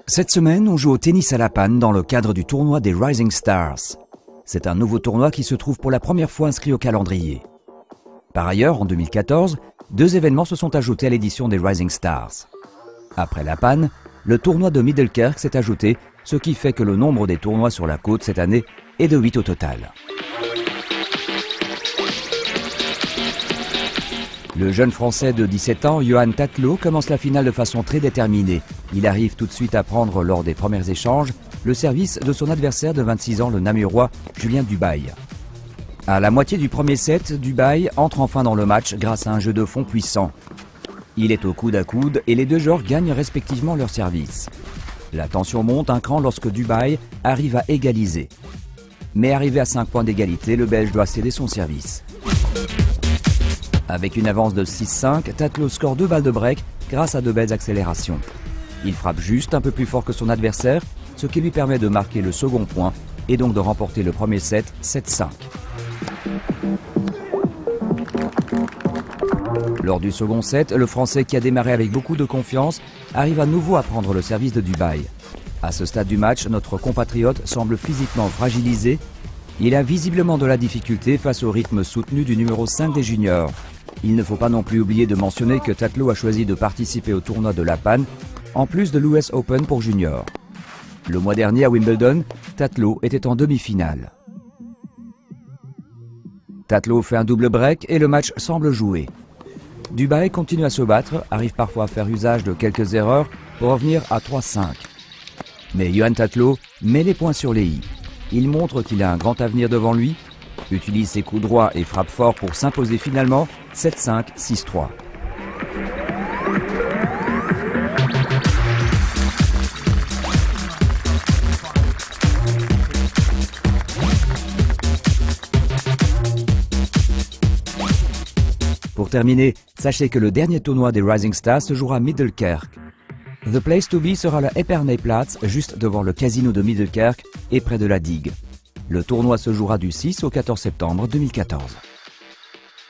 Cette semaine, on joue au tennis à La Panne dans le cadre du tournoi des Rising Stars. C'est un nouveau tournoi qui se trouve pour la première fois inscrit au calendrier. Par ailleurs, en 2014, 2 événements se sont ajoutés à l'édition des Rising Stars. Après La Panne, le tournoi de Middelkerk s'est ajouté, ce qui fait que le nombre des tournois sur la côte cette année est de 8 au total. Le jeune Français de 17 ans, Johan Tatlo, commence la finale de façon très déterminée. Il arrive tout de suite à prendre, lors des premiers échanges, le service de son adversaire de 26 ans, le Namurois, Julien Dubail. À la moitié du premier set, Dubail entre enfin dans le match grâce à un jeu de fond puissant. Il est au coude à coude et les deux joueurs gagnent respectivement leur service. La tension monte un cran lorsque Dubail arrive à égaliser. Mais arrivé à 5 points d'égalité, le Belge doit céder son service. Avec une avance de 6-5, Tatlo score 2 balles de break grâce à de belles accélérations. Il frappe juste un peu plus fort que son adversaire, ce qui lui permet de marquer le second point et donc de remporter le premier set 7-5. Lors du second set, le Français qui a démarré avec beaucoup de confiance arrive à nouveau à prendre le service de Dubail. À ce stade du match, notre compatriote semble physiquement fragilisé. Il a visiblement de la difficulté face au rythme soutenu du numéro 5 des juniors. Il ne faut pas non plus oublier de mentionner que Tatlo a choisi de participer au tournoi de La Panne, en plus de l'US Open pour juniors. Le mois dernier à Wimbledon, Tatlo était en demi-finale. Tatlo fait un double break et le match semble joué. Dubail continue à se battre, arrive parfois à faire usage de quelques erreurs pour revenir à 3-5. Mais Johan Tatlo met les points sur les i. Il montre qu'il a un grand avenir devant lui, utilise ses coups droits et frappe fort pour s'imposer finalement 7-5, 6-3. Pour terminer, sachez que le dernier tournoi des Rising Stars se jouera à Middelkerk. The Place to Be sera la Epernayplatz, juste devant le casino de Middelkerk et près de la digue. Le tournoi se jouera du 6 au 14 septembre 2014.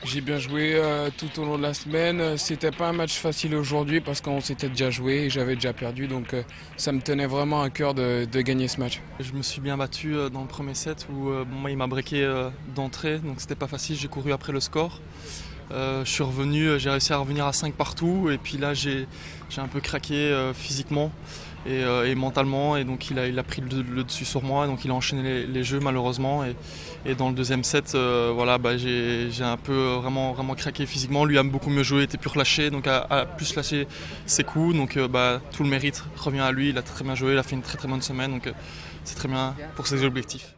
J'ai bien joué tout au long de la semaine. C'était pas un match facile aujourd'hui parce qu'on s'était déjà joué et j'avais déjà perdu, donc ça me tenait vraiment à cœur de gagner ce match. Je me suis bien battu dans le premier set où moi il m'a breaké d'entrée, donc c'était pas facile, j'ai couru après le score. Je suis revenu, j'ai réussi à revenir à 5 partout et puis là j'ai un peu craqué physiquement et mentalement, et donc il a pris le dessus sur moi, donc il a enchaîné les jeux malheureusement, et dans le deuxième set voilà, j'ai un peu vraiment craqué physiquement. Lui a beaucoup mieux joué, était plus relâché, donc a plus lâché ses coups, donc tout le mérite revient à lui. Il a très bien joué, il a fait une très bonne semaine, donc c'est très bien pour ses objectifs.